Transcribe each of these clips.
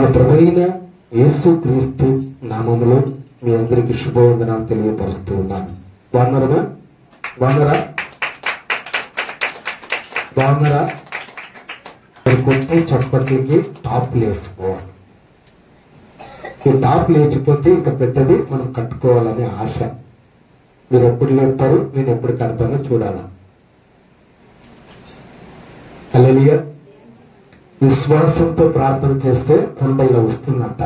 మన ప్రభువైన యేసుక్రీస్తు నామములో మీ అందరికీ శుభవందనాలు తెలియపరుస్తూ ఉన్నాను. బాగున్నారా? కొట్టే చప్పట్లకి టాప్ లేసుకోవాలి. ఈ టాప్ లేచిపోతే ఇంకా పెద్దది మనం కట్టుకోవాలనే ఆశ. మీరు ఎప్పుడు లేపుతారు, నేను ఎప్పుడు కడతానో చూడాలా. హల్లెలూయా. విశ్వాసంతో ప్రార్థన చేస్తే కొండ ఇలా వస్తుందంట,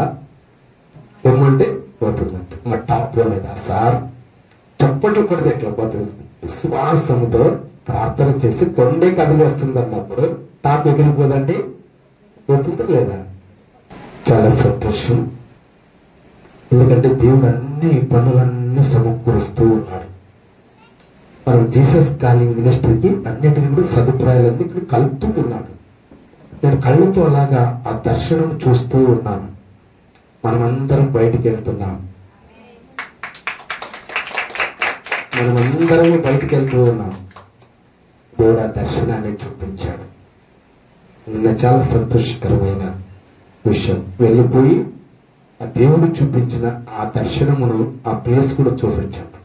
ఏమంటే పోతుందంట. మా టాప్ పోలేదా సార్? చప్పట్లు కొడితే ఎట్లా పోతుంది? విశ్వాసంతో ప్రార్థన చేసి కొండే కదిలేస్తుంది అన్నప్పుడు టాప్ ఎగిరిపోదండి, పోతుందా లేదా? చాలా సంతోషం. ఎందుకంటే దేవుడు అన్ని పనులన్నీ సమకూరుస్తూ ఉన్నాడు. మనం జీసస్ కాలింగ్ మినిస్ట్రీకి అన్నిటిని కూడా సదుపాయాలన్నీ ఇక్కడ కలుపుతూ ఉన్నాడు. నేను కళ్ళతో అలాగా ఆ దర్శనం చూస్తూ ఉన్నాను. మనమందరం బయటికి వెళ్తున్నాం, బయటికి వెళ్తూ ఉన్నాం. దేవుడు ఆ దర్శనాన్ని చూపించాడు. నిన్న చాలా సంతోషకరమైన విషయం. వెళ్ళిపోయి ఆ దేవుడు చూపించిన ఆ దర్శనమును, ఆ ప్లేస్ కూడా చూసి వచ్చాడు.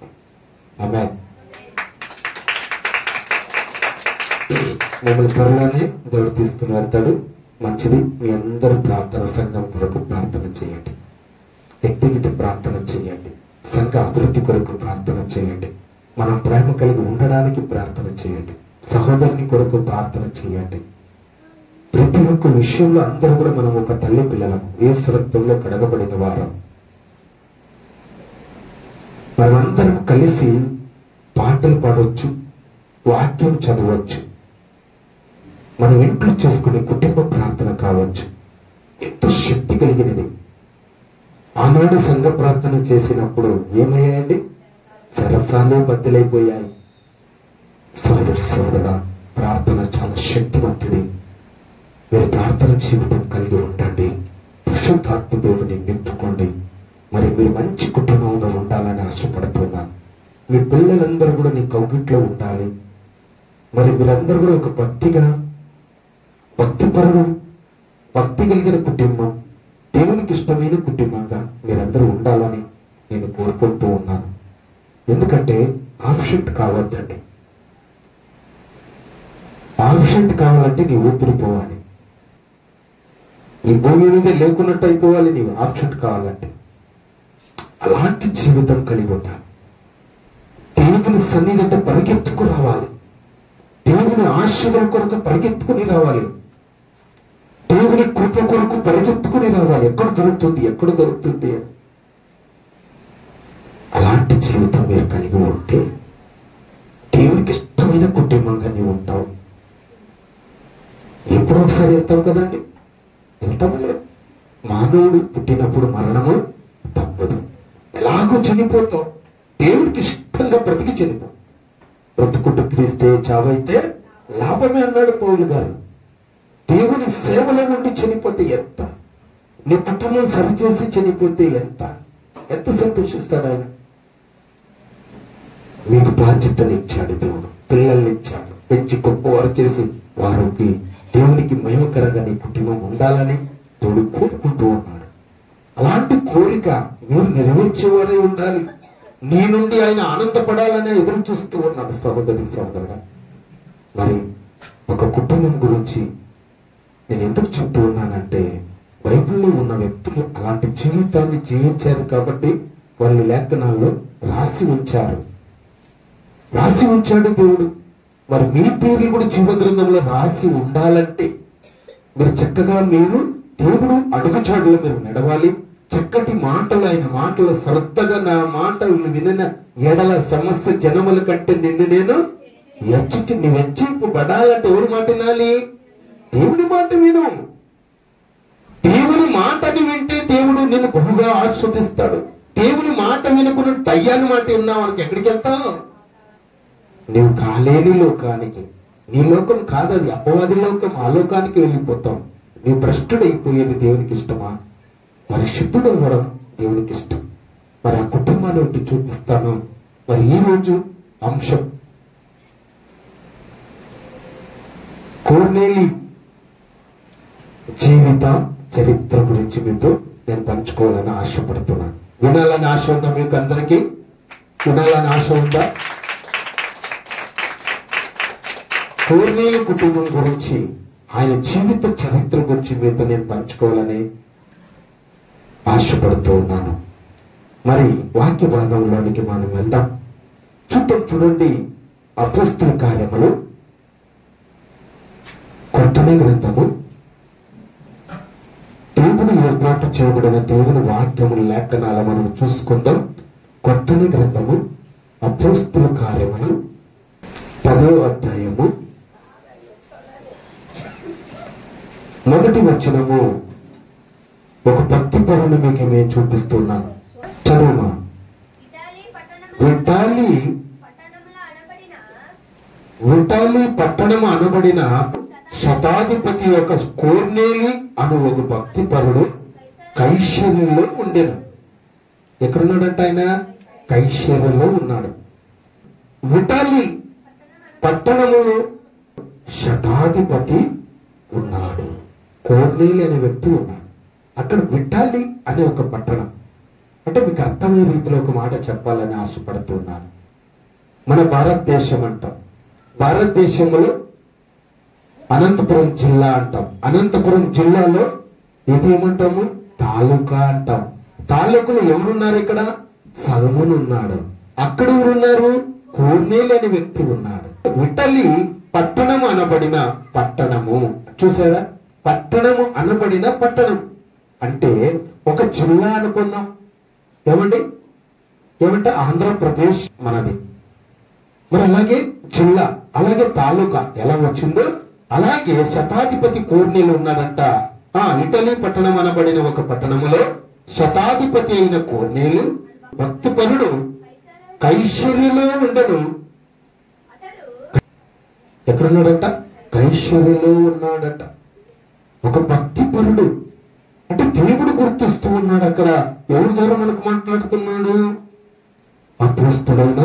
ఆమేన్. మిమ్మల్ని త్వరగానే దేవుడు తీసుకుని వెళ్తాడు. మంచిది. మీ అందరూ ప్రార్థన సంఘం కొరకు ప్రార్థన చేయండి, వ్యక్తిగత ప్రార్థన చేయండి, సంఘ అభివృద్ధి కొరకు ప్రార్థన చేయండి, మనం ప్రేమ కలిగి ఉండడానికి ప్రార్థన చేయండి, సహోదరుని కొరకు ప్రార్థన చేయండి. ప్రతి ఒక్క విషయంలో అందరూ కూడా మనం ఒక తల్లి పిల్లలము, యేసు రక్తంలో కడగబడిన వారం. మనమందరం కలిసి పాటలు పాడవచ్చు, వాక్యం చదవచ్చు, మనం ఇంట్లో చేసుకునే కుటుంబ ప్రార్థన కావచ్చు. ఎంతో శక్తి కలిగినది. ఆనాడు సంఘ ప్రార్థన చేసినప్పుడు ఏమయ్యాయండి? సరసాలే బద్దలైపోయాయి. సోదరా, ప్రార్థన చాలా శక్తివంతిది. మీరు ప్రార్థన జీవితం కలిగి ఉండండి, పరిశుద్ధాత్మ దేవుని నింపుకోండి. మరి మీరు మంచి కుటుంబంలో ఉండాలని ఆశపడుతున్నాను. మీ పిల్లలందరూ కూడా నీ కౌగిట్లో ఉండాలి. మరి మీరందరూ కూడా ఒక భక్తిపరుడు, భక్తి కలిగిన కుటుంబం, దేవునికి ఇష్టమైన కుటుంబంగా మీరందరూ ఉండాలని నేను కోరుకుంటూ ఉన్నాను. ఎందుకంటే ఆబ్సెంట్ కావద్దండి. ఆబ్సెంట్ కావాలంటే నీ ఊపిరిపోవాలి. ఈ భూమి మీద లేకున్నట్టు అయిపోవాలి నీవు ఆబ్సెంట్ కావాలంటే. అలాంటి జీవితం కలిగి ఉండాలి. దేవుని సన్నిధి పరిగెత్తుకు రావాలి. దేవుని ఆశీర్వాదం కొరకు పరిగెత్తుకుని రావాలి. దేవుని కృప కొరకు పరిగెత్తుకుని రావాలి. ఎక్కడ దొరుకుతుంది. అలాంటి జీవితం మీరు కలిగి ఉంటే దేవునికి ఇష్టమైన కుటుంబంగా నీవు ఉంటావు. ఎప్పుడో ఒకసారి వెళ్తావు కదండి, వెళ్తాము లేదు. మానవుడు పుట్టినప్పుడు మరణము తప్పదు. ఎలాగో చనిపోతావు. దేవుడికి ఇష్టంగా బ్రతికి చనిపో. బ్రతుకుంటూ క్రీస్తే చావైతే లాభమే అన్నాడు పౌలు గారు. దేవుని సేవలో ఉండి చనిపోతే ఎంత, నీ కుటుంబం సరిచేసి చనిపోతే ఎంత సంతోషిస్తాడు ఆయన. మీకు బాధ్యతని ఇచ్చాడు దేవుడు, పిల్లల్ని ఇచ్చాడు, పెంచి గొప్పవారు చేసి వారికి దేవునికి మహిమకరంగా నీ కుటుంబం ఉండాలని దేవుడు కోరుకుంటూ ఉన్నాడు. అలాంటి కోరిక మీరు నెరవేర్చేవారే ఉండాలి. నీ నుండి ఆయన ఆనందపడాలని ఎదురు చూస్తూ ఉన్నాడు. సహోదరుడా, మరి ఒక కుటుంబం గురించి నేను ఎందుకు చెప్తూ ఉన్నానంటే, బైబిల్లో ఉన్న వ్యక్తులు అలాంటి జీవితాన్ని జీవించారు కాబట్టి వాళ్ళు లేఖనాల్లో రాసి ఉంచాడు దేవుడు. మరి మీ పేర్లు కూడా జీవ గ్రంథంలో రాసి ఉండాలంటే మీరు చక్కగా మీరు దేవుడు అడుగుచాడులో మీరు నడవాలి. చక్కటి మాటలు, ఆయన మాటలు శ్రద్ధగా నా మాటలు వినిన ఎడల సమస్త జనముల కంటే నిన్ను నేను హెచ్చింపబడాలంటే ఎవరి మాట వినాలి? దేవుని మాట విను. దేవుని మాటని వింటే దేవుడు నిన్ను బహుగా ఆస్వాదిస్తాడు. దేవుని మాట వినుకున్న దయ్యాన్ని మాట విన్నావు మనకి ఎక్కడికి వెళ్తావు? నువ్వు కాలేని లోకానికి, నీ లోకం కాదది, అపవాది లోకం, ఆ లోకానికి వెళ్ళిపోతాం. నువ్వు భ్రష్టుడైపోయేది దేవునికి ఇష్టమా? పరిశుద్ధుడు అవ్వడం దేవునికి ఇష్టం. మరి ఆ కుటుంబాన్ని ఒకటి చూపిస్తాను. మరి ఈ రోజు అంశం కొర్నేలి జీవిత చరిత్ర గురించి మీతో నేను పంచుకోవాలని ఆశపడుతున్నాను. వినాలని ఆశ ఉందా మీకు అందరికీ? వినాలని ఆశ ఉందా? కొర్నేలి కుటుంబం గురించి, ఆయన జీవిత చరిత్ర గురించి మీతో నేను పంచుకోవాలని ఆశపడుతూ ఉన్నాను. మరి వాక్య భాగంలోనికి మనం వెళ్దాం. చూడండి, అపోస్తల కార్యములు కొత్త గ్రంథము, దేవుని ఏర్పాటు చేయబడిన దేవుని వాక్యముల లేఖనాల మనం చూసుకుందాం. కొత్త గ్రంథము అపోస్తల కార్యములు 10వ అధ్యాయము 1వ వచనము. ఒక భక్తి పరుని మీకు మేము చూపిస్తున్నాను, చదువుమా. విటాలి పట్టణము అనబడిన శతాధిపతి యొక్క కొర్నేలి అను ఒక భక్తి పరుడు కైసరులో ఉండెను. ఎక్కడున్నాడంట ఆయన? కైసరులో ఉన్నాడు. విటాలి పట్టణములో శతాధిపతి ఉన్నాడు. కొర్నేలి అనే వ్యక్తి ఉన్నాడు అక్కడ. విటాలి అనే ఒక పట్టణం అంటే మీకు అర్థమయ్యే రీతిలో ఒక మాట చెప్పాలని ఆశపడుతున్నాను. మన భారతదేశం అంటాం. భారతదేశంలో అనంతపురం జిల్లా అంటాం. అనంతపురం జిల్లాలో ఇది ఏమంటాము? తాలూకా అంటాం. తాలూకులో ఎవరున్నారు? ఇక్కడ సల్మోన్ ఉన్నాడు. అక్కడ ఎవరున్నారు? కొర్నేలి అనే వ్యక్తి ఉన్నాడు. విటలి పట్టణము అనబడిన పట్టణము. చూసారా? పట్టణము అనబడిన పట్టణం అంటే ఒక జిల్లా అనుకున్నాం. ఏమంటే ఆంధ్రప్రదేశ్ మనది. మరి అలాగే జిల్లా, అలాగే తాలూకా ఎలా వచ్చిందో అలాగే శతాధిపతి కొర్నేలి ఉన్నాడంట. ఇటలీ పట్టణం అనబడిన ఒక పట్టణములో శతాధిపతి అయిన కొర్నేలి భక్తిపరుడు కైసరులో ఉండను. ఎక్కడున్నాడంట? కైసరులో ఉన్నాడట. ఒక భక్తిపరుడు అంటే దేవుడు గుర్తిస్తూ ఉన్నాడు. అక్కడ ఎవరి ద్వారా మనకు మాట్లాడుతున్నాడు? అపోస్తలుడైన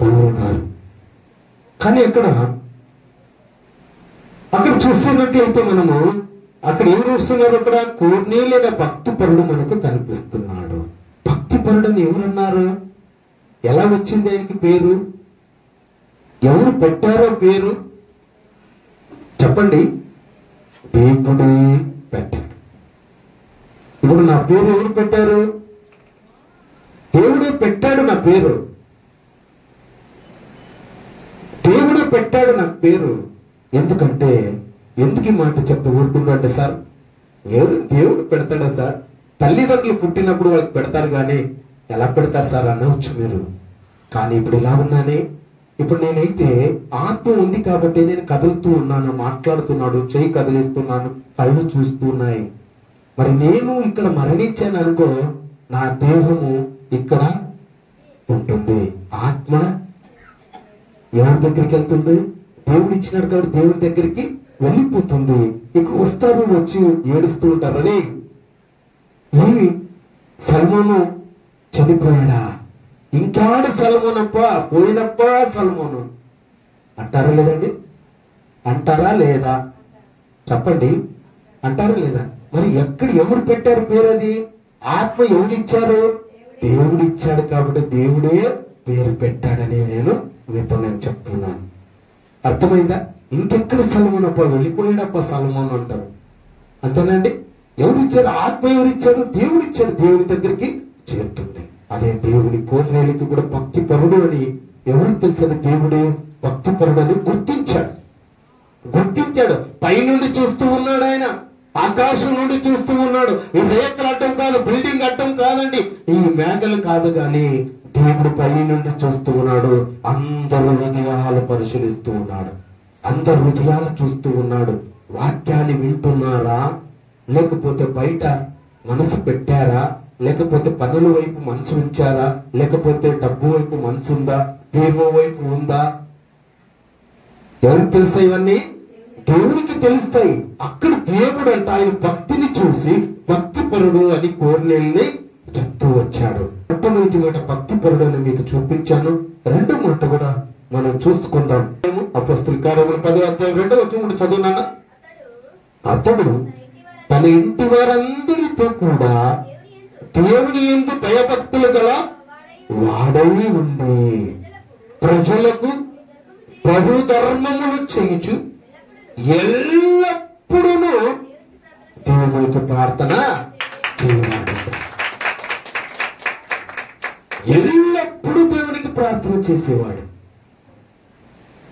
పౌలు గారు. కానీ అక్కడ చూస్తున్నట్లయితే మనము అక్కడ ఎవరు వస్తున్నారు? అక్కడ కొర్నేలి అనే భక్తిపరుడు మనకు కనిపిస్తున్నాడు. భక్తిపరుడు అని ఎవరన్నారు? ఎలా వచ్చింది ఆయనకి పేరు? ఎవరు పెట్టారో పేరు చెప్పండి. దేవుడే పెట్టాడు. ఇప్పుడు నా పేరు ఎవరు పెట్టారు? దేవుడే పెట్టాడు నా పేరు. దేవుడే పెట్టాడు నా పేరు. ఎందుకంటే ఎందుకు ఈ మాట చెప్తే ఊరుకుంటుంటే సార్, దేవుడు పెడతాడా సార్? తల్లిదండ్రులు పుట్టినప్పుడు వాళ్ళకి పెడతారు కానీ ఎలా పెడతారు సార్ అనవచ్చు మీరు. కానీ ఇప్పుడు ఇలా ఉన్నానే, ఇప్పుడు నేనైతే ఆత్మ ఉంది కాబట్టి నేను కదులుతూ ఉన్నాను, మాట్లాడుతున్నాడు, చెయ్యి కదిలిస్తున్నాను, కళ్ళు చూస్తున్నాయి. మరి నేను ఇక్కడ మరణించాను అనుకో, నా దేహము ఇక్కడ ఉంటుంది. ఆత్మ ఎవరి దగ్గరికి వెళ్తుంది? దేవుడు ఇచ్చినాడు కాబట్టి దేవుడి దగ్గరికి వెళ్ళిపోతుంది. ఇక వస్తారు, వచ్చి ఏడుస్తూ ఉంటారని, ఏమి సల్మోను చనిపోయాడా? ఇంకాడు సల్మోనప్ప, పోయినప్ప సల్మోను అంటారా లేదండి? అంటారా లేదా? చెప్పండి, అంటారా లేదా? మరి ఎవరు పెట్టారు పేరు? అది ఆత్మ ఎవరిచ్చారు? దేవుడు ఇచ్చాడు కాబట్టి దేవుడే పేరు పెట్టాడని నేను చెప్తున్నాను. అర్థమైందా? ఇంకెక్కడ సల్మోనప్ప, వెళ్ళిపోయాడప్ప సల్మోన్ అంటారు. అంతేనండి? ఎవరిచ్చారు? ఆత్మ ఎవరిచ్చారు? దేవుడు ఇచ్చాడు. దేవుడి దగ్గరికి చేరుతుంది. అదే దేవుని కొర్నేలికి కూడా భక్తి పరుడు అని ఎవరికి తెలుసని దేవుడే భక్తి పరుడు అని గుర్తించాడు. పైనుండి చూస్తూ ఉన్నాడు ఆయన, ఆకాశం నుండి చూస్తూ ఉన్నాడు. ఈ రేఖలు అడ్డం కాదు, బిల్డింగ్ అడ్డం కాదండి, ఈ మేఘలు కాదు, కానీ దేవుడు పై నుండి చూస్తూ ఉన్నాడు. అందరు హృదయాలు పరిశీలిస్తూ ఉన్నాడు. అందరు హృదయాలు చూస్తూ ఉన్నాడు. వాక్యాన్ని వింటున్నారా, లేకపోతే బయట మనసు పెట్టారా, లేకపోతే పనుల వైపు మనసు ఉంచారా, లేకపోతే డబ్బు వైపు మనసు ఉందా, పేరు వైపు ఉందా? ఎవరికి తెలుస్తాయి ఇవన్నీ? దేవునికి తెలుస్తాయి. అక్కడ దేవుడు అంట ఆయన భక్తిని చూసి భక్తిపరుడు అని కొర్నేలిని చెప్తూ వచ్చాడు. మొట్టమొదటి మాట భక్తిపరుడు అని మీకు చూపించాను. రెండో మాట కూడా మనం చూసుకుందాం. అపోస్తల కార్యములు 10వ అధ్యాయం 2వ వచనం చదువునా? అతడు తన తన ఇంటి వారందరితో కూడా దేవుని యందు భయభక్తులు గల వాడై ఉండి ప్రజలకు ప్రభు ధర్మములు చేయుచు ఎల్లప్పుడూ దేవునికి ప్రార్థన చేయవాడు. ఎల్లప్పుడూ దేవునికి ప్రార్థన చేసేవాడు.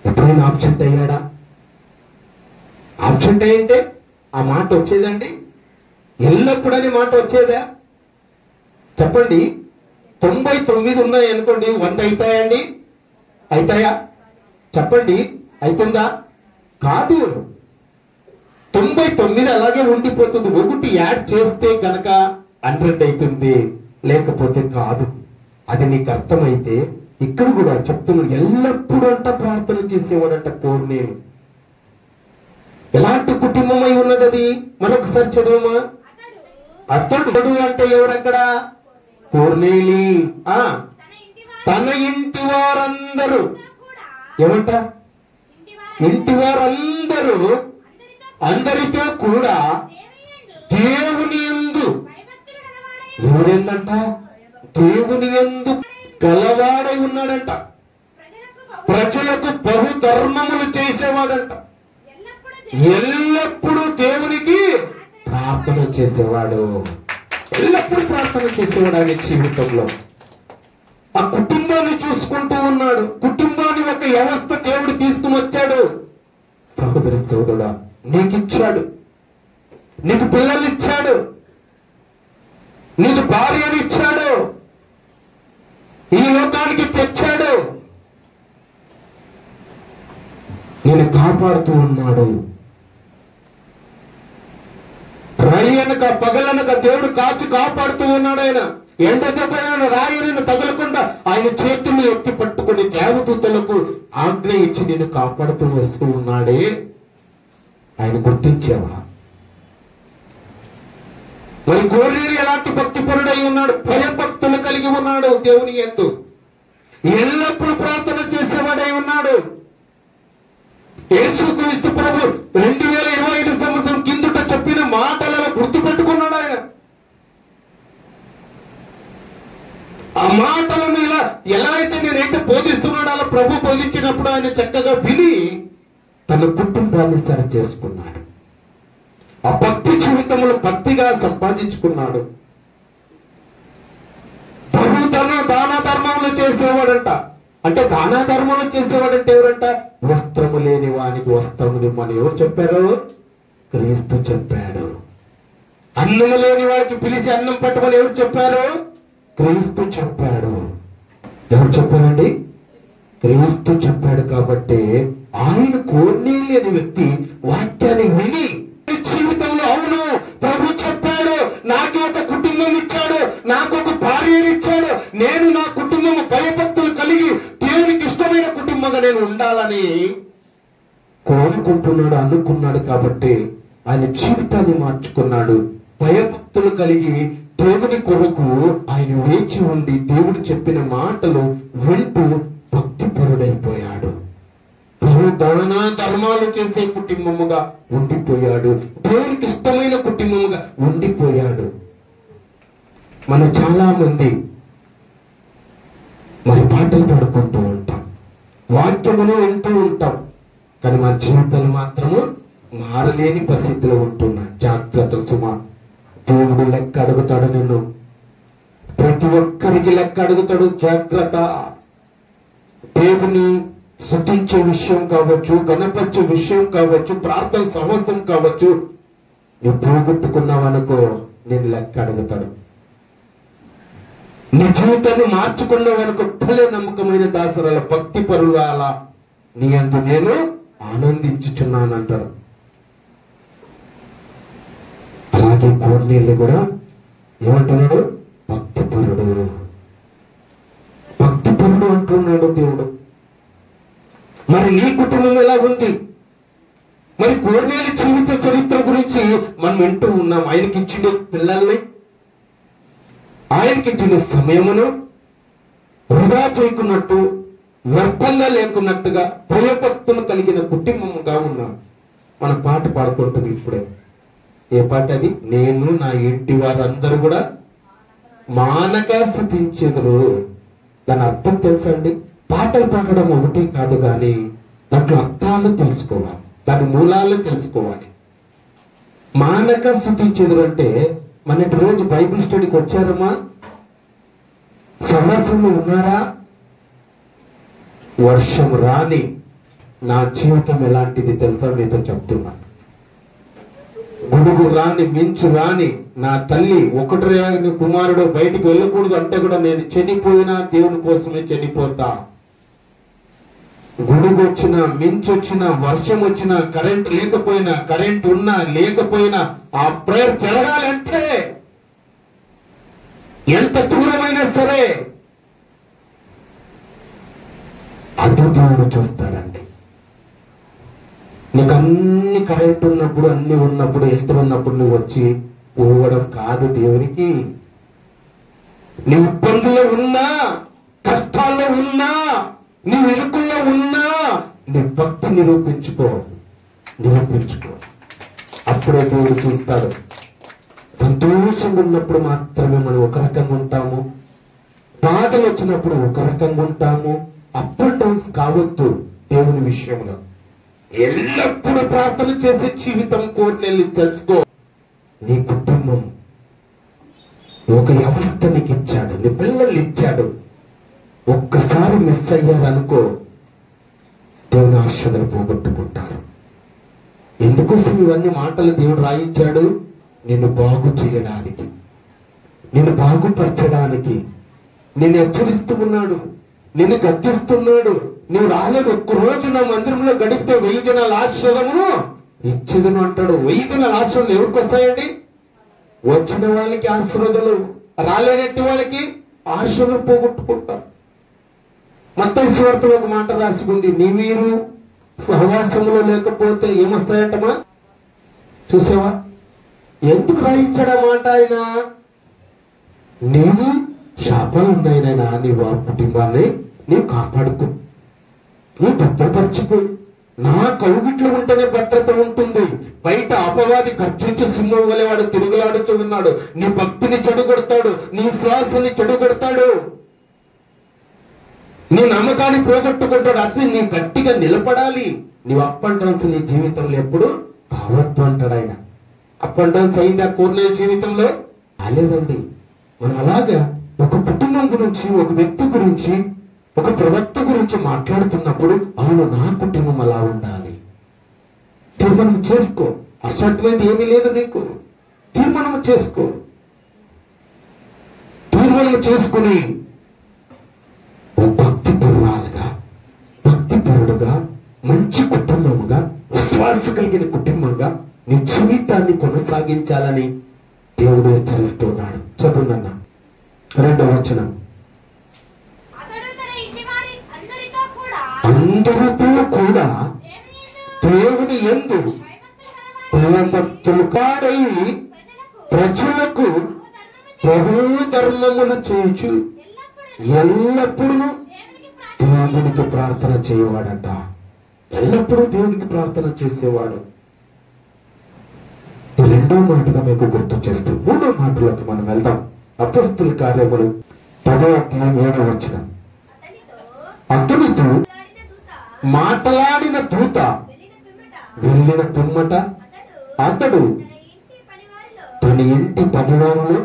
ఎప్పుడైనా ఆబ్సెంట్ అయ్యాడా? ఆబ్సెంట్ అయ్యింటే ఆ మాట వచ్చేదండి? ఎల్లప్పుడు అనే మాట వచ్చేదా? చెప్పండి. 99 ఉన్నాయి అనుకోండి, 100 అవుతాయండి? అవుతాయా? చెప్పండి, అవుతుందా? కాదు. 99 అలాగే ఉండిపోతుంది. ఒకటి యాడ్ చేస్తే గనక 100 అవుతుంది, లేకపోతే కాదు. అది నీకు అర్థమైతే ఇక్కడ కూడా చెప్తున్నాడు, ఎల్లప్పుడూ అంట ప్రార్థన చేసేవాడంట కోర్నేలు. ఎలాంటి కుటుంబమై ఉన్నది అది? మరొకసారి చదువుమా. అతడు అంటే ఎవరక్కడ? కోర్నేలి. తన ఇంటి వారందరూ ఏమంట? ఇంటి వారందరూ అందరితో కూడా దేవుని యందు, ఎవరేందంట? దేవుని యందు గలవాడై ఉన్నాడంట. ప్రజలకు బహు ధర్మములు చేసేవాడంట. ఎల్లప్పుడూ దేవునికి ప్రార్థన చేసేవాడు. ఎల్లప్పుడూ ప్రార్థన చేసేవాడు ఆయన జీవితంలో. ఆ కుటుంబాన్ని చూసుకుంటూ ఉన్నాడు. కుటుంబాన్ని ఒక వ్యవస్థ దేవుడు తీసుకుని వచ్చాడు. సహోదరి సోదరుడా, నీకు ఇచ్చాడు, నీకు పిల్లలు ఇచ్చాడు, నీకు భార్యను ఇచ్చాడు, ఈ లోకానికి తెచ్చాడు, నేను కాపాడుతూ ఉన్నాడు. రయ్యనక పగలనక దేవుడు కాచి కాపాడుతూ ఉన్నాడు. ఆయన ఎండ దెబ్బైన రాయలను తగలకుండా ఆయన చేతులు ఎత్తి పట్టుకుని దేవదూతలకు ఆజ్ఞ ఇచ్చి నేను కాపాడుతూ వస్తూ ఉన్నాడే. ఆయన గుర్తించావా? మరి కోర్నేలి ఎలాంటి భక్తిపరుడై ఉన్నాడు? భయభక్తులు కలిగి ఉన్నాడు. దేవుని యందు ఎల్లప్పుడూ ప్రార్థన చేసేవాడై ఉన్నాడు. యేసుక్రీస్తు ప్రభు 2025 సంవత్సరం కిందట చెప్పిన మాటలలో గుర్తుపెట్టుకున్నాడు ఆయన. ఆ మాటలను ఎలా అయితే నేనైతే బోధిస్తున్నాడు అలా ప్రభు బోధించినప్పుడు ఆయన చక్కగా విని తన కుటుంబాన్ని సరి చేసుకున్నాడు. ఆ భక్తి జీవితంలో భక్తిగా సంపాదించుకున్నాడు. ప్రభు దాన ధర్మములు చేసేవాడంట. అంటే దాన ధర్మములు చేసేవాడంటే ఎవరంట? వస్త్రము లేని వానికి వస్త్రము ఇమ్మని ఎవరు చెప్పారు? క్రీస్తు చెప్పాడు. అన్నము లేని వాడికి పిలిచి అన్నం పట్టుమని ఎవరు చెప్పారు? క్రీస్తు చెప్పాడు. ఎవరు చెప్పారండి? క్రీస్తు చెప్పాడు. కాబట్టి ఆయన కోర్నేలి అనే వ్యక్తి వాక్యాన్ని విని జీవితంలో అవును ప్రభు చెప్పాడు, నాకు ఒక కుటుంబం ఇచ్చాడు, నాకు ఒక భార్యను ఇచ్చాడు, నేను నా కుటుంబం భయభక్తులు కలిగి దేవునికి ఇష్టమైన కుటుంబంగా నేను ఉండాలని కోరుకుంటున్నాడు, అనుకున్నాడు. కాబట్టి ఆయన జీవితాన్ని మార్చుకున్నాడు. భయభక్తులు కలిగి దేవుని కొరకు ఆయన వేచి ఉండి దేవుడు చెప్పిన మాటలు వింటూ భక్తిపరుడైపోయాడు. దాన ధర్మాలు చేసే కుటుంబముగా ఉండిపోయాడు. దేవునికి ఇష్టమైన కుటుంబముగా ఉండిపోయాడు. మనం చాలా మంది మరి పాటలు పాడుకుంటూ ఉంటాం, వాక్యమును వింటూ ఉంటాం, కానీ మన జీవితాలు మాత్రము మారలేని పరిస్థితిలో ఉంటున్నాం. జాగ్రత్త సుమా. దేవుడు లెక్క అడుగుతాడు నిన్ను. ప్రతి ఒక్కరికి లెక్క అడుగుతాడు. జాగ్రత్త. దేవుని స్తుతించే విషయం కావచ్చు, గణపరిచే విషయం కావచ్చు, ప్రార్థన సమస్తం కావచ్చు, నువ్వు పోగొట్టుకున్నావనుకో నేను లెక్క అడుగుతాడు. నీ జీవితాన్ని మార్చుకున్నావనుకో భలే నమ్మకమైన దాసరాల భక్తి పరుల నీ అందు నేను ఆనందించుచున్నానంటారు. అలాగే కోర్నేలి కూడా ఏమంటున్నాడు? భక్తిపరుడు. భక్తిపరుడు అంటున్నాడు దేవుడు. మరి నీ కుటుంబం ఎలా ఉంది? మరి కోర్నేలి జీవిత చరిత్ర గురించి మనం వింటూ ఉన్నాం. ఆయనకి ఇచ్చిన పిల్లల్ని, ఆయనకి ఇచ్చిన సమయమును వృధా చేయకున్నట్టు, వ్యర్థంగా లేకున్నట్టుగా భయభక్తులు కలిగిన కుటుంబముగా ఉన్నాం. మన పాట పాడుకుంటుంది ఇప్పుడే. ఏ పాట అది? నేను నా ఇంటి వారందరూ కూడా మానక స్తుతించెదరు. దాని అర్థం తెలుసా అండి? పాటలు పాడడం ఒకటి కాదు, కానీ దాంట్లో అర్థాలు తెలుసుకోవాలి, దాని మూలాలు తెలుసుకోవాలి. మానక స్తుతించెదరు అంటే మొన్నటి రోజు బైబిల్ స్టడీకి వచ్చారమ్మా? సమాసంలో ఉన్నారా? వర్షం రాని నా జీవితం ఎలాంటిది తెలుసా మీతో చెప్తున్నాను. గుడుగు రాని, మించు రాని నా తల్లి ఒకటి రాని కుమారుడు బయటికి వెళ్ళకూడదు అంటే కూడా నేను చనిపోయినా దేవుని కోసమే చనిపోతా. గుడుగు వచ్చినా, మించు వచ్చినా, వర్షం వచ్చినా, కరెంట్ లేకపోయినా, కరెంట్ ఉన్నా లేకపోయినా ఆ ప్రేయర్ జరగాలంటే ఎంత దూరమైనా సరే అది దేవుడు చూస్తాడండి. నీకు అన్ని కరెంట్ ఉన్నప్పుడు, అన్ని ఉన్నప్పుడు, హెల్త్ ఉన్నప్పుడు నువ్వు వచ్చి పోవడం కాదు దేవునికి. నీ ఇబ్బందుల్లో ఉన్నా, కష్టాల్లో ఉన్నా, నీ వెనుకల్లో ఉన్నా నీ భక్తి నిరూపించుకో. అప్పుడే దేవుడు చూస్తాడు. సంతోషంగా ఉన్నప్పుడు మాత్రమే మనం ఒక రకంగా ఉంటాము, బాధలు వచ్చినప్పుడు ఒక రకంగా ఉంటాము. అప్ అండ్ డౌన్స్ కావద్దు దేవుని విషయంలో. ఎల్లప్పుడూ ప్రార్థన చేసే జీవితం కోరినెల్లి తెలుసుకో. నీ కుటుంబం ఒక వ్యవస్థ నీకు ఇచ్చాడు, నీ పిల్లలు ఇచ్చాడు. ఒక్కసారి మిస్ అయ్యారనుకో దేవుని ఆశీర్వాదాలు పోగొట్టుకుంటారు. ఎందుకోసం ఇవన్నీ మాటలు దేవుడు రాయించాడు? నిన్ను బాగు చేయడానికి, నిన్ను బాగుపరచడానికి. నిన్ను హెచ్చరిస్తూ ఉన్నాడు, నిన్ను గద్దిస్తున్నాడు. నువ్వు రాలేదు, ఒక్కరోజు నా మందిరంలో గడిపితే 1000 దినాల ఆశీర్వాదమును ఇచ్చేదను అంటాడు. 1000 దినాల ఆశీర్వాదాలు ఎవరికి వస్తాయండి? వచ్చిన వాళ్ళకి ఆశీర్వాదాలు, రాలేనట్టు వాళ్ళకి ఆశీర్వాదం పోగొట్టుకుంటారు. మత్తయి సువార్తలో ఒక మాట రాసుకుంది, నీ మీరు సహవాసంలో లేకపోతే ఏమొస్తాయంటమా? చూసావా ఎందుకు రాయించాడా మాట ఆయన? నేను శాపాలు ఉన్నాయనైనా నీ వారి కుటుంబాన్ని నీవు కాపాడుకో, నీ భద్రపరచుకో. నా కౌగిట్లో ఉంటేనే భద్రత ఉంటుంది. బయట అపవాది గర్జించి సింహం వలె వాడు తిరుగులాడుతూ ఉన్నాడు. నీ భక్తిని చెడుగొడతాడు, నీ శ్వాసని చెడుగొడతాడు, నీ నమ్మకాన్ని పోగొట్టుకుంటాడు. అది నీ గట్టిగా నిలబడాలి. నీవు అప్ అండ్ డౌన్స్ నీ జీవితంలో ఎప్పుడు కావద్దు అంటాడు ఆయన. అప్ అండ్ డౌన్స్ అయింది ఆ కోర్నేలు జీవితంలో? కాలేదండి. మనం అలాగా ఒక కుటుంబం గురించి, ఒక వ్యక్తి గురించి, ఒక ప్రవక్త గురించి మాట్లాడుతున్నప్పుడు అవును నా కుటుంబం అలా ఉండాలి. తీర్మానం చేసుకో. అసత్యమైంది ఏమీ లేదు నీకు. తీర్మానం చేసుకో. తీర్మానం చేసుకుని భక్తి పరురాలుగా, భక్తి పరుడుగా, మంచి కుటుంబముగా, విశ్వాస కలిగిన కుటుంబంగా నీ జీవితాన్ని కొనసాగించాలని దేవుడు హెచ్చరిస్తున్నాడు. చదువునన్నా 2వ వచనం. అందరితో కూడా దేవుని యందు భయభక్తులు కాడై ప్రజలకు ప్రభు ధర్మమును చేయుచు ఎల్లప్పుడూ దేవునికి ప్రార్థన చేయవాడంట. ఎల్లప్పుడూ దేవునికి ప్రార్థన చేసేవాడు. ఈ 2వ మాటగా మీకు గుర్తు చేస్తూ 3వ మాటలోకి మనం వెళ్దాం. అపొస్తలుల కార్యములు 10వ అధ్యాయం 7వ వచనం. అతనితో మాట్లాడిన దూత వెళ్ళిన పిమ్మట అతడు తన ఇంటి పనివారులు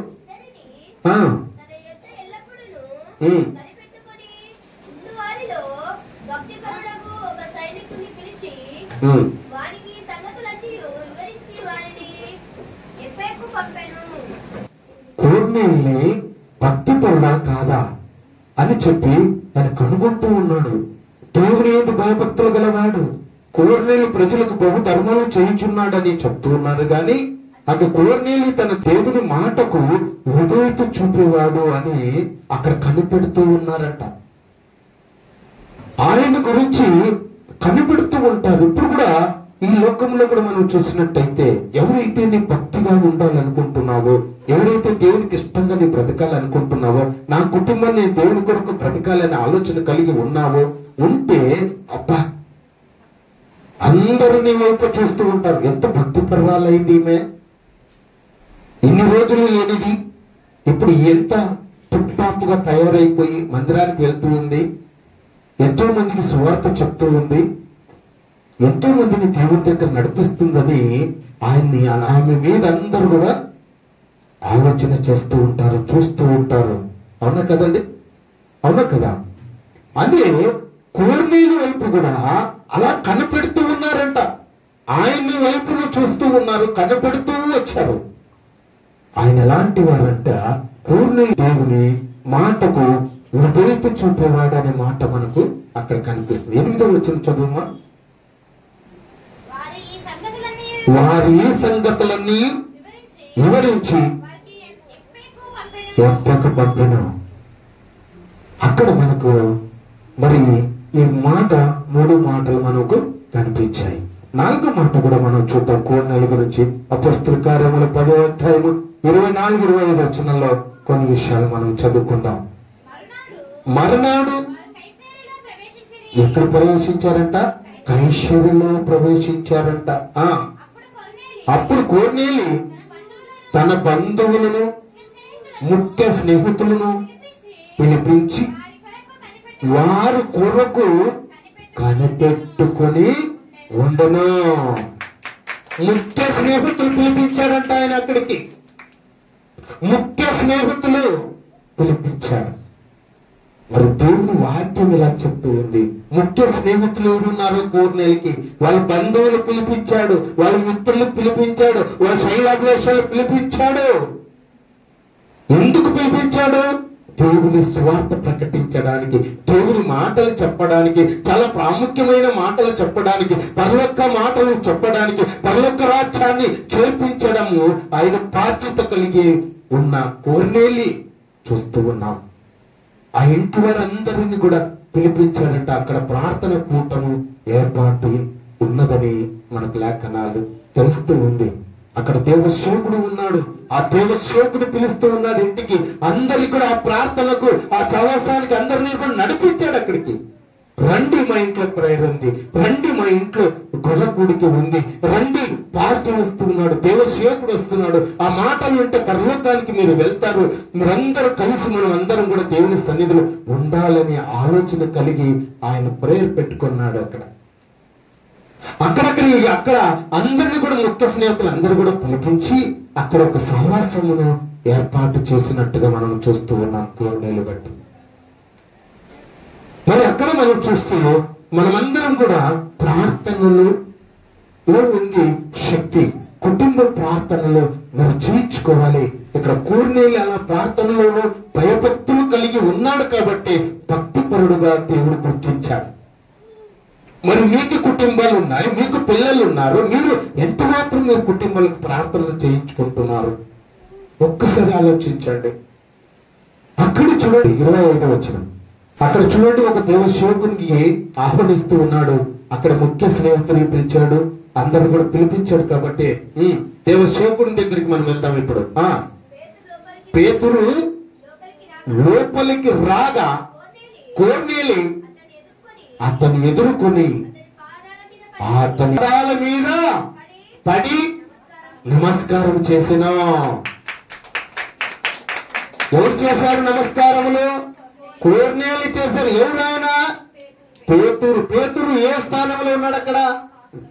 కోర్నేల్ని భక్తి పరుడా కాదా అని చెప్పి ఆయన కనుగొంటూ ఉన్నాడు. దేవుని యందు భయభక్తులు గలవాడు. కోర్నేలు ప్రజలకు బహు ధర్మాలు చేయుచున్నాడని చెప్తూ ఉన్నారు. గాని అక్కడ కోర్నేలి తన దేవుని మాటకు హృదయత చూపేవాడు అని అక్కడ కనిపెడుతూ ఉన్నారట. ఆయన గురించి కనిపెడుతూ ఉంటారు. ఇప్పుడు కూడా ఈ లోకంలో కూడా మనం చూసినట్టయితే ఎవరైతే నీ భక్తిగా ఉండాలనుకుంటున్నావో, ఎవరైతే దేవునికి ఇష్టంగా నీ బ్రతకాలనుకుంటున్నావో, నా కుటుంబాన్ని దేవుని కొరకు బ్రతకాలనే ఆలోచన కలిగి ఉన్నావో, ఉంటే అబ్బా అందరూ నీ వైపు చూస్తూ ఉంటారు. ఎంత భక్తి పర్వాలైంది ఈమె, ఇన్ని రోజులు లేనిది ఇప్పుడు ఎంత టిప్ టాప్ గా తయారైపోయి మందిరానికి వెళ్తూ ఉంది, ఎంతో మందికి సువార్త చెప్తూ ఉంది, ఎంతో మందిని దేవుడి దగ్గర నడిపిస్తుందని ఆమె మీద అందరూ కూడా ఆలోచన చేస్తూ ఉంటారు, చూస్తూ ఉంటారు. అవునా కదండి? అవునా కదా? అదే కొర్నేలు వైపు కూడా అలా కనిపెడుతూ ఉన్నారంట. ఆయన్ని వైపును చూస్తూ ఉన్నారు, కనపెడుతూ వచ్చారు. ఆయన ఎలాంటి వారంట, కొర్నేలు దేవుని మాటకు హృదయపు చూపేవాడు అనే మాట మనకు అక్కడ కనిపిస్తుంది. 8వ వచనం చదువుమా. వారి ఈ సంగతులన్నీ వివరించి ఎప్పక పంపిన. అక్కడ మనకు మరి ఈ మాట 3 మాటలు మనకు కనిపించాయి. 4వ మాట కూడా మనం చూద్దాం. కొర్నేలు గురించి అపొస్తలుల కార్యములు 10వ అధ్యాయము 24-25 వచనంలో కొన్ని విషయాలు మనం చదువుకుందాం. మరునాడు ఎక్కడ ప్రవేశించారంట? కైసరులో ప్రవేశించారంట. అప్పుడు కొర్నేలు తన బంధువులను, ముఖ్య స్నేహితులను పిలిపించి వారు కొరకు కనిపెట్టుకొని ఉండను. ముఖ్య స్నేహితులు పిలిపించాడంట ఆయన. అక్కడికి ముఖ్య స్నేహితులు పిలిపించాడు. మరి దేవుని వాక్యం ఇలా చెప్తూ ఉంది. ముఖ్య స్నేహితులు ఎవరున్నారు కొర్నేలుకి? వాళ్ళ బంధువులు పిలిపించాడు, వాళ్ళ మిత్రులు పిలిపించాడు, వాళ్ళ శైలాభిలాషాలు పిలిపించాడు. ఎందుకు పిలిపించాడు? దేవుని సువార్త ప్రకటించడానికి, దేవుని మాటలు చెప్పడానికి, చాలా ప్రాముఖ్యమైన మాటలు చెప్పడానికి, పరలోక మాటలు చెప్పడానికి, పరలోక రాజ్యాన్ని చేర్పించడము ఆయన బాధ్యత కలిగి ఉన్న కొర్నేలు చూస్తూ ఉన్నాం. ఆ ఇంటి వారందరినీ కూడా పిలిపించాడంట. అక్కడ ప్రార్థన కూటము ఏర్పాటు ఉన్నదని మనకు లేఖనాలు తెలుస్తూ ఉంది. అక్కడ దేవసేవకుడు ఉన్నాడు. ఆ దేవసేవకుడు పిలుస్తూ ఉన్నాడు ఇంటికి. అందరికి కూడా ఆ ప్రార్థనకు, ఆ సహవాసానికి అందరినీ కూడా నడిపించాడు అక్కడికి. రండి, మా ఇంట్లో ప్రేయర్ ఉంది, రండి, మా ఇంట్లో గృహకూడికి ఉంది, రండి, పాస్టర్ వస్తున్నాడు, దేవసేవకుడు వస్తున్నాడు, ఆ మాటలు ఉంటే పరలోకానికి మీరు వెళ్తారు, మీరందరూ కలిసి మనం అందరం కూడా దేవుని సన్నిధిలో ఉండాలనే ఆలోచన కలిగి ఆయన ప్రేయర్ పెట్టుకున్నాడు. అక్కడ అందరినీ కూడా ముఖ్య స్నేహితులు అందరూ కూడా పిలిపించి అక్కడ ఒక సహవాసమును ఏర్పాటు చేసినట్టుగా మనం చూస్తూ ఉన్నాం కొర్నేలు బట్టి. మరి అక్కడ మనం చూస్తూ మనమందరం కూడా ప్రార్థనలు ఉంది శక్తి, కుటుంబ ప్రార్థనలు మనం జీవించుకోవాలి. ఇక్కడ కొర్నేలు అలా ప్రార్థనలో భయభక్తులు కలిగి ఉన్నాడు కాబట్టి భక్తిపరుడుగా దేవుడు గుర్తించాడు. మరి మీకు కుటుంబాలు ఉన్నాయి, మీకు పిల్లలు ఉన్నారు, మీరు ఎంత మాత్రం మీరు కుటుంబాలకు ప్రార్థనలు చేయించుకుంటున్నారు? ఒక్కసారి ఆలోచించండి. అక్కడ చూడండి 25వ వచనం. అక్కడ చూడండి, ఒక దేవసేవకునికి ఆహ్వానిస్తూ ఉన్నాడు. అక్కడ ముఖ్య స్నేహితులు పిలిచాడు, అందరూ కూడా పిలిపించాడు. కాబట్టి దేవసేవకుని దగ్గరికి మనం వెళ్తాం ఇప్పుడు. పేతురు లోపలికి రాగా కొర్నేలు అతను ఎదుర్కొని అతని పాదాల మీద పడి నమస్కారం చేసిన. ఎవరు చేశారు నమస్కారములు? కొర్నేలు చేశారు. ఎవరైనా? పేతురు ఏ స్థానంలో ఉన్నాడు? అక్కడ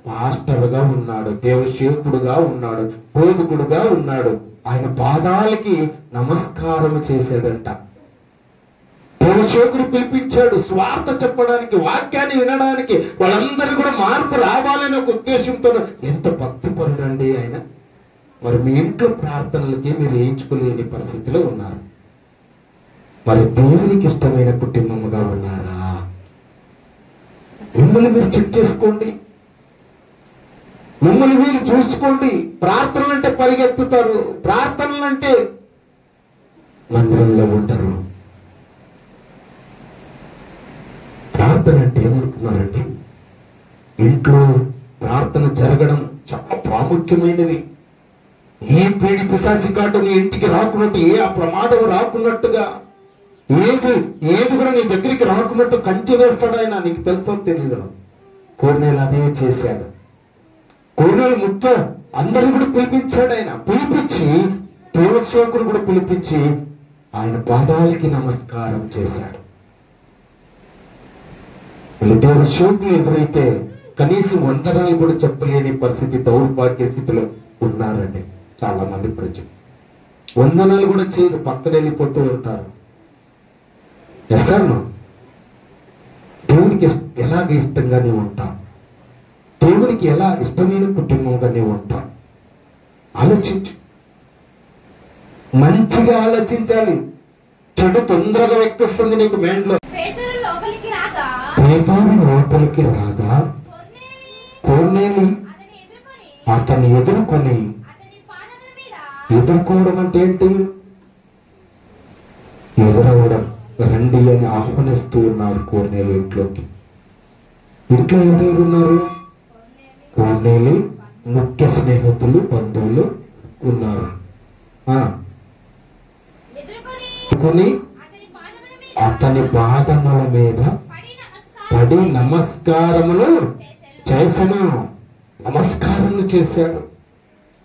పాస్టర్గా ఉన్నాడు, దేవసేవకుడుగా ఉన్నాడు, బోధకుడుగా ఉన్నాడు. ఆయన పాదాలకి నమస్కారం చేశాడంట. దేవసేవకుడు పిలిపించాడు స్వార్థ చెప్పడానికి, వాక్యాన్ని వినడానికి, వాళ్ళందరూ కూడా మార్పు రావాలనే ఒక ఉద్దేశంతో. ఎంత భక్తిపరుడండి ఆయన. మరి మీ ఇంట్లో ప్రార్థనలకి మీరు వేయించుకోలేని పరిస్థితిలో ఉన్నారు. మరి దేవునికి ఇష్టమైన కుటుంబముగా ఉన్నారా? మిమ్మల్ని మీరు చెక్ చేసుకోండి, మిమ్మల్ని మీరు చూసుకోండి. ప్రార్థనలు అంటే పరిగెత్తుతారు, ప్రార్థనలు అంటే మందిరంలో ఉంటారు. ప్రార్థన అంటే ఏమనుకున్నారండి? ఇంట్లో ప్రార్థన జరగడం చాలా ప్రాముఖ్యమైనది. ఏ పీడి పిశాచి కాటు నీ ఇంటికి రాకున్నట్టు, ఏ ఆ ప్రమాదం రాకున్నట్టుగా, ఏది కూడా నీ దగ్గరికి రాకున్నట్టు కంచె వేస్తాడు ఆయన. నీకు తెలుసో తెలీదు. కొర్నేలు అదే చేశాడు. కొర్నేలు ముఖ్య అందరిని కూడా పిలిపించాడు ఆయన. పిలిపించి దేవసేవకుడు కూడా పిలిపించి ఆయన పాదాలకి నమస్కారం చేశాడు. దేవసేవకులు ఎదురైతే కనీసం వందనాలు కూడా చెప్పలేని పరిస్థితి, దౌర్భాగ్య స్థితిలో ఉన్నారండి చాలా మంది ప్రజలు. వందనాలు కూడా చేయరు, పక్కన వెళ్ళిపోతూ ఉంటారు. ఎస్ఆర్ను దేవునికి ఎలాగ ఇష్టంగా నీవు ఉంటావు, దేవునికి ఎలా ఇష్టమైన కుటుంబంగా నీవు ఉంటావు. ఆలోచించు, మంచిగా ఆలోచించాలి. చెడు తొందరగా ఎక్కిస్తుంది నీకు మైండ్లో. పేతురు లోపలికి రాగా కొర్నేలి అతన్ని ఎదుర్కొని, ఎదుర్కోవడం అంటే ఏంటి? ఎదురవడం. రండి అని ఆహ్వానిస్తూ ఉన్నాడు కొర్నేలి ఇంట్లోకి. ఇంట్లో ఎవరెవరు ఉన్నారు? కొర్నేలి ముఖ్య స్నేహితులు, బంధువులు ఉన్నారు. అతని పాదముల మీద పడి నమస్కారములు చేసను. నమస్కారములు చేశాడు.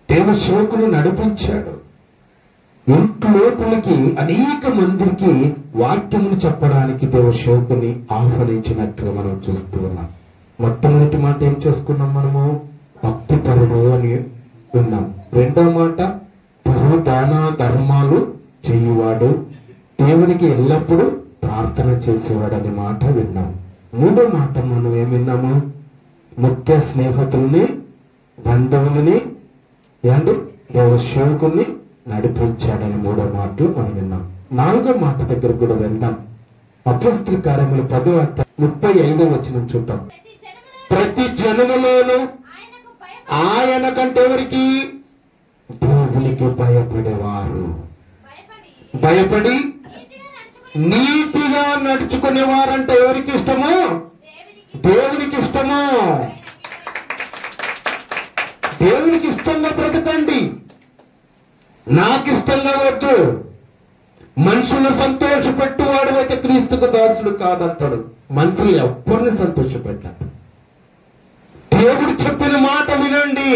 దేవసేవకుని నడిపించాడు. ఇంట్లోపలికి అనేక మందికి వాక్యమును చెప్పడానికి దేవసేవకుని ఆహ్వానించినట్టుగా మనం చూస్తూ ఉన్నాం. మొట్టమొదటి మాట ఏం చేసుకున్నాం మనము? భక్తిపరుడు అని విన్నాం. రెండో మాట పరువు దాన ధర్మాలు చేయువాడు, దేవునికి ఎల్లప్పుడూ ప్రార్థన చేసేవాడు అనే మాట విన్నాం. మూడో మాట మనం ఏం విన్నాము? ముఖ్య స్నేహితుల్ని, బంధువులని అండ్ దేవసేవకుని నడిపించాడని మూడో మాటలు మనం విన్నాం. నాలుగో మాట దగ్గర కూడా వెళ్దాం. అపోస్తల కార్యములు 10:35 వచనం చూద్దాం. ప్రతి జనములోనూ ఆయన కంటే ఎవరికి? దేవునికి భయపడేవారు, భయపడి నీతిగా నడుచుకునేవారంటే ఎవరికి ఇష్టమో? దేవునికి ఇష్టమో. దేవునికి ఇష్టంగా బ్రతకండి, నాకు ఇష్టంగా వద్దు. మనుషులు సంతోషపెట్టువాడు అయితే క్రీస్తుకు దాసుడు కాదంటాడు. మనుషులు ఎవరిని సంతోషపెట్టారు? దేవుడు చెప్పిన మాట వినండి,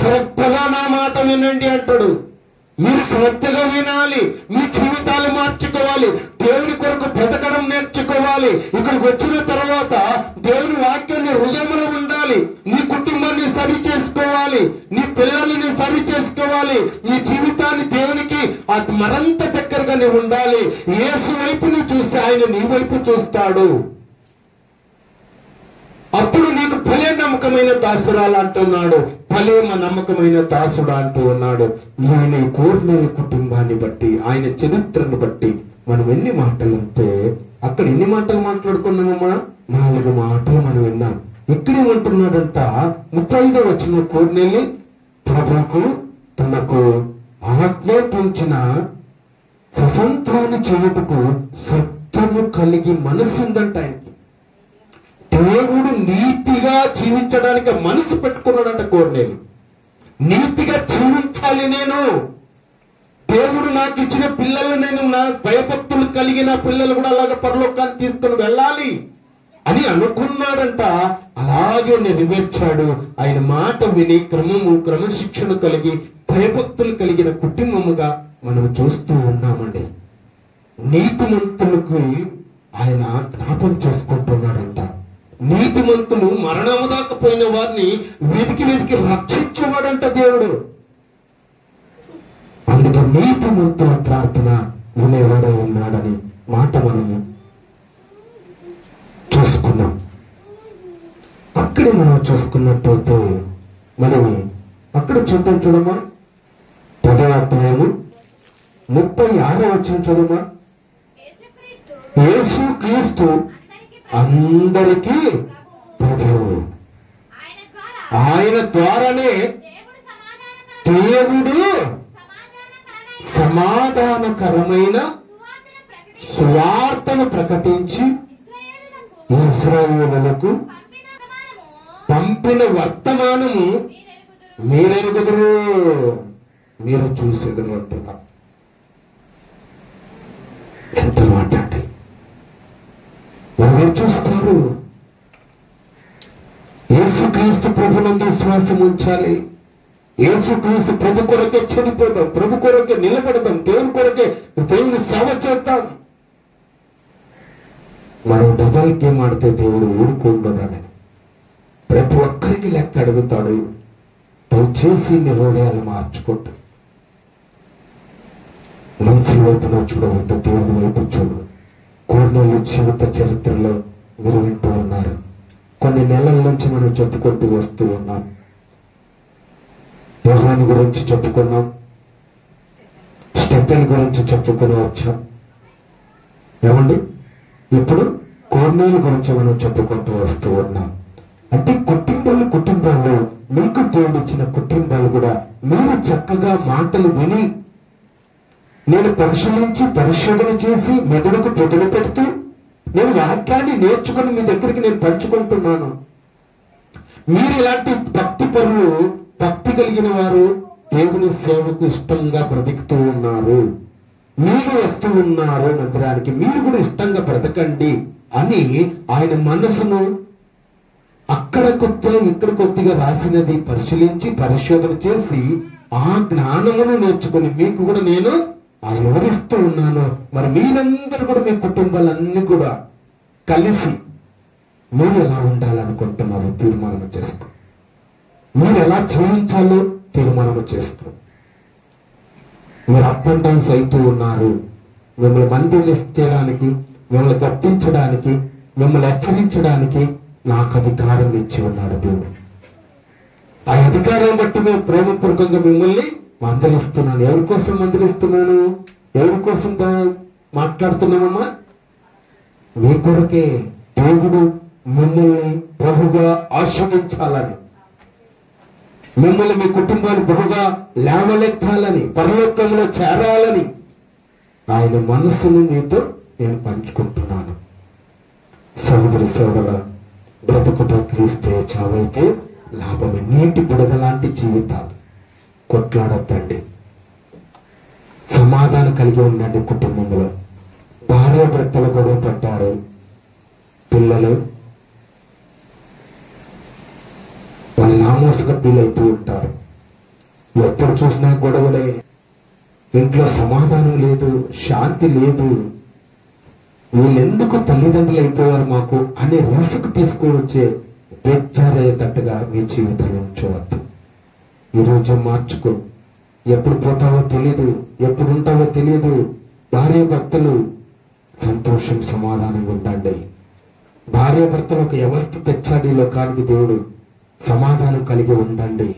శ్రద్ధగా నా మాట వినండి అంటాడు. మీరు శ్రద్ధగా వినాలి, మీ జీవితాలు మార్చుకోవాలి, దేవుని కొరకు బ్రతకడం నేర్చుకోవాలి. ఇక్కడికి వచ్చిన తర్వాత దేవుని వాక్యాన్ని హృదయంలో ఉండాలి. నీ కుటుంబాన్ని సరి చేసుకోవాలి, నీ పిల్లల్ని సరి చేసుకోవాలి, నీ జీవితాన్ని దేవునికి మరింత దగ్గరగా నీవు ఉండాలి. యేసు వైపుని చూస్తే ఆయన నీ వైపు చూస్తాడు. అప్పుడు నీకు భలే నమ్మకమైన దాసురాలు అంటున్నాడు, భలే మా నమ్మకమైన దాసుడు అంటూ ఉన్నాడు. ఆయన కొర్నేలి కుటుంబాన్ని బట్టి, ఆయన చరిత్రను బట్టి మనం ఎన్ని మాటలు ఉంటే అక్కడ ఎన్ని మాటలు మాట్లాడుకున్నామమ్మా? 4 మాటలు మనం విన్నాం. ఇక్కడేమంటున్నాడంట 35వ వచనం, కొర్నేలి ప్రభువుకు తనకు ఆజ్ఞాపించిన స్వతంత్రాన్ని చేయుటకు సత్యము కలిగి మనసుందంట ఆయనకి. దేవుడు నీతిగా జీవించడానికి మనసు పెట్టుకున్నాడంట కొర్నేలి. నీతిగా జీవించాలి నేను, దేవుడు నాకు ఇచ్చిన పిల్లలు, నేను నా భయభక్తులు కలిగిన పిల్లలు కూడా అలాగే పరలోకాన్ని తీసుకుని వెళ్ళాలి అని అనుకున్నాడంట. అలాగే నెరవేర్చాడు. ఆయన మాట విని క్రమశిక్షణ కలిగి భయభక్తులు కలిగిన కుటుంబముగా మనం చూస్తూ ఉన్నామండి. నీతిమంతులకు ఆయన జ్ఞాపం చేసుకుంటున్నాడంట. నీతిమంతులు మరణము దాకా పోయిన వారిని వెతికి రక్షించేవాడంట దేవుడు. అందుకే నీతిమంతుల ప్రార్థన వినేవాడే ఉన్నాడని మాట మనము చూసుకున్నాం. అక్కడే మనం చూసుకున్నట్టయితే మనం అక్కడ చూద్దాం. చూడమా 10వ అధ్యాయము 36వ వచనం చూడమా. యేసు క్రీస్తు అందరికీ ప్రభువు, ఆయన ద్వారానే దేవుడు సమాధానకరమైన సువార్తను ప్రకటించి ఇశ్రాయేలులకు పంపిన వర్తమానము మీరెరుగుదురు, మీరు చూసేదురు అంటున్నా. ఎంత మాట్లాడి మనం చూస్తారు. యేసుక్రీస్తు ప్రభునందు విశ్వాసం ఉంచాలి, యేసుక్రీస్తు ప్రభు కొరకే చనిపోతాం, ప్రభు కొరకే నిలబడతాం, దేవుని కొరకే దేవుని సేవ చేద్దాం. మనం డబల్ గేమ్ ఆడితే దేవుడు ఊరుకుంటున్నాడని ప్రతి ఒక్కరికి లెక్క అడుగుతాడు. దయచేసి నీ హృదయాలు మార్చుకుంటూ మనుషుల వైపు నువ్వు చూడవద్దు, దేవుని వైపు చూడు. కొర్నేలు జీవిత చరిత్రలో మీరు వింటూ ఉన్నారు. కొన్ని నెలల నుంచి మనం చెప్పుకుంటూ వస్తూ ఉన్నాం. యోహాను గురించి చెప్పుకున్నాం, స్టెఫెన్ గురించి చెప్పుకుని వచ్చాం. ఏమండి, ఇప్పుడు కొర్నేలు గురించి మనం చెప్పుకుంటూ వస్తూ ఉన్నాం. అంటే కుటుంబాలు మీకు దేవుడిచ్చిన కుటుంబాలు కూడా మీరు చక్కగా మాటలు విని, నేను పరిశీలించి పరిశోధన చేసి మెదడుకు పొదులు పెడుతూ నేను వాక్యాన్ని నేర్చుకుని మీ దగ్గరికి నేను పంచుకుంటున్నాను. మీరు ఇలాంటి భక్తి పరులు, భక్తి కలిగిన వారు దేవుని సేవకు ఇష్టంగా బ్రతుకుతూ ఉన్నారు. మీరు వస్తూ ఉన్నారు మందిరానికి, మీరు కూడా ఇష్టంగా బ్రతకండి అని ఆయన మనసును అక్కడ కొద్దిగా ఇక్కడ కొద్దిగా రాసినది పరిశీలించి పరిశోధన చేసి ఆ జ్ఞానమును నేర్చుకుని మీకు కూడా నేను వివరిస్తూ ఉన్నాను. మరి మీరందరూ కూడా మీ కుటుంబాలన్నీ కూడా కలిసి మీరు ఎలా ఉండాలనుకుంటున్నారు తీర్మానం చేసుకో, మీరు ఎలా జీవించాలో తీర్మానం చేసుకో. మీరు అప్ అండ్ డౌన్స్ అవుతూ ఉన్నారు. మిమ్మల్ని మందిని చేయడానికి, మిమ్మల్ని గర్తించడానికి, మిమ్మల్ని హెచ్చరించడానికి నాకు అధికారం ఇచ్చి ఉన్నాడు దేవుడు. ఆ అధికారం బట్టి మేము ప్రేమపూర్వకంగా మిమ్మల్ని మందలిస్తున్నాను. ఎవరి కోసం మందలిస్తున్నాను? ఎవరి కోసం మాట్లాడుతున్నామమ్మా? మీ కొరకే. దేవుడు మిమ్మల్ని బహుగా ఆశ్రయించాలని, మిమ్మల్ని మీ కుటుంబాలు బహుగా లేవలెత్తాలని, పరలోకంలో చేరాలని ఆయన మనస్సును మీతో నేను పంచుకుంటున్నాను. సోదరి సోదర, బ్రతుకుట క్రీస్తే, చావైతే లాభమే. నీటి బుడగ లాంటి జీవితాలు. కొట్లాడద్దండి, సమాధానం కలిగి ఉండండి. కుటుంబంలో భార్య భర్తలు గొడవ పడ్డారు, పిల్లలు వాళ్ళు నామోసుగా ఫీల్ అవుతూ ఉంటారు. ఎప్పుడు చూసినా గొడవలే, ఇంట్లో సమాధానం లేదు, శాంతి లేదు. వీళ్ళెందుకు తల్లిదండ్రులు అయిపోయారు మాకు అనే రిస్క్ తీసుకువచ్చే బెచ్చారయ్యేటట్టుగా మీ జీవితాన్ని ఉంచవద్దు. ఈరోజు మార్చుకో. ఎప్పుడు పోతావో తెలియదు, ఎప్పుడు ఉంటావో తెలియదు. భార్య భర్తలు సంతోషం సమాధానంగా ఉండండి. భార్య భర్తలు ఒక వ్యవస్థ తెచ్చాడు ఈ లోకానికి దేవుడు. సమాధానం కలిగి ఉండండి.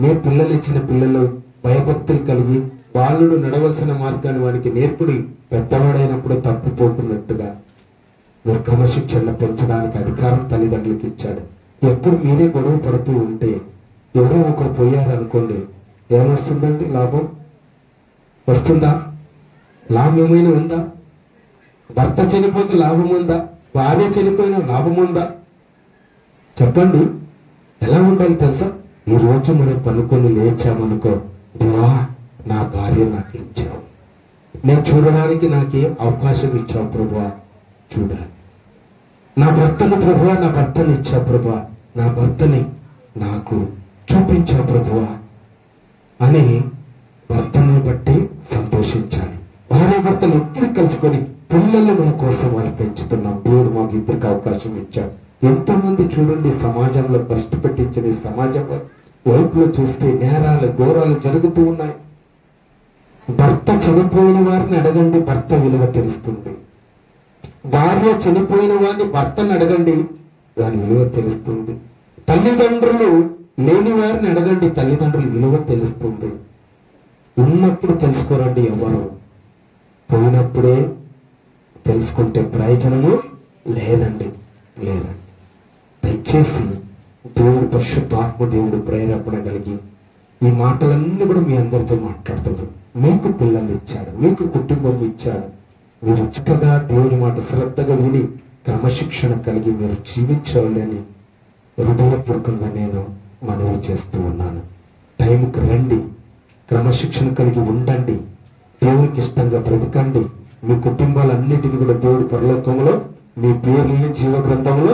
మీ పిల్లలు ఇచ్చిన పిల్లలు భయభక్తులు కలిగి బాలుడు నడవలసిన మార్గాన్ని వానికి నేర్పుడి. పెద్దవాడైనప్పుడు తప్పిపోతున్నట్టుగా మీరు క్రమశిక్షణ పెంచడానికి అధికారం తల్లిదండ్రులకు ఇచ్చాడు. ఎప్పుడు మీరే గొడవ పడుతూ ఉంటే ఎవరో ఒకరు పోయారనుకోండి, ఏమొస్తుందండి? లాభం వస్తుందా? లాభం ఏమైనా ఉందా? భర్త చనిపోతే లాభం ఉందా? భార్య చనిపోయిన లాభం ఉందా? చెప్పండి. ఎలా ఉండాలి తెలుసా? ఈ రోజు మనం పనుకొని లేచామనుకో, దేవా నా భార్య నాకు ఇచ్చావు, నేను చూడడానికి నాకే అవకాశం ఇచ్చావు ప్రభువా, చూడాలి. నా భర్తను ప్రభువా, నా భర్తని ఇచ్చావు ప్రభువా, నా భర్తని నాకు చూపించావు ప్రభువా అని భర్తని బట్టి సంతోషించాలి. భార్య భర్తలు ఇద్దరు కలుసుకొని పిల్లలు మన కోసం వాళ్ళు పెంచుతున్నాం. దేవుడు మాకు ఇద్దరికి అవకాశం ఇచ్చాడు. ఎంతో మంది చూడండి, సమాజంలో భ్రష్టు పెట్టించిన ఈ సమాజంలో వైపులో చూస్తే నేరాలు ఘోరాలు జరుగుతూ ఉన్నాయి. భర్త చనిపోయిన వారిని అడగండి, భర్త విలువ తెలుస్తుంది. భార్య చనిపోయిన వారిని భర్తను అడగండి, దాని విలువ తెలుస్తుంది. తల్లిదండ్రులు లేని వారిని అడగండి, తల్లిదండ్రుల విలువ తెలుస్తుంది. ఉన్నప్పుడు తెలుసుకోరండి ఎవరు, పోయినప్పుడే తెలుసుకుంటే ప్రయోజనము లేదండి. దయచేసి దేవుడు పరిశుద్ధాత్మ దేవుడు ప్రేరేపణ కలిగి ఈ మాటలన్నీ కూడా మీ అందరితో మాట్లాడుతున్నారు. మీకు పిల్లలు ఇచ్చాడు, మీకు కుటుంబం ఇచ్చాడు. మీరు చక్కగా దేవుని మాట శ్రద్ధగా విని క్రమశిక్షణ కలిగి మీరు జీవించాలని హృదయపూర్వకంగా నేను మనవి చేస్తూ ఉన్నాను. టైంకి రండి, క్రమశిక్షణ కలిగి ఉండండి, దేవునికి ఇష్టంగా బ్రతకండి. మీ కుటుంబాలన్నిటిని కూడా దేవుడి పరలోకంలో మీ పేర్లని జీవ గ్రంథంలో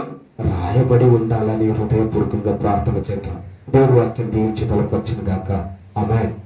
రాయబడి ఉండాలని హృదయపూర్వకంగా ప్రార్థన చేద్దాం. దేవుడి వాక్యం దీవించి బలపరిచిన గాక. ఆమేన్.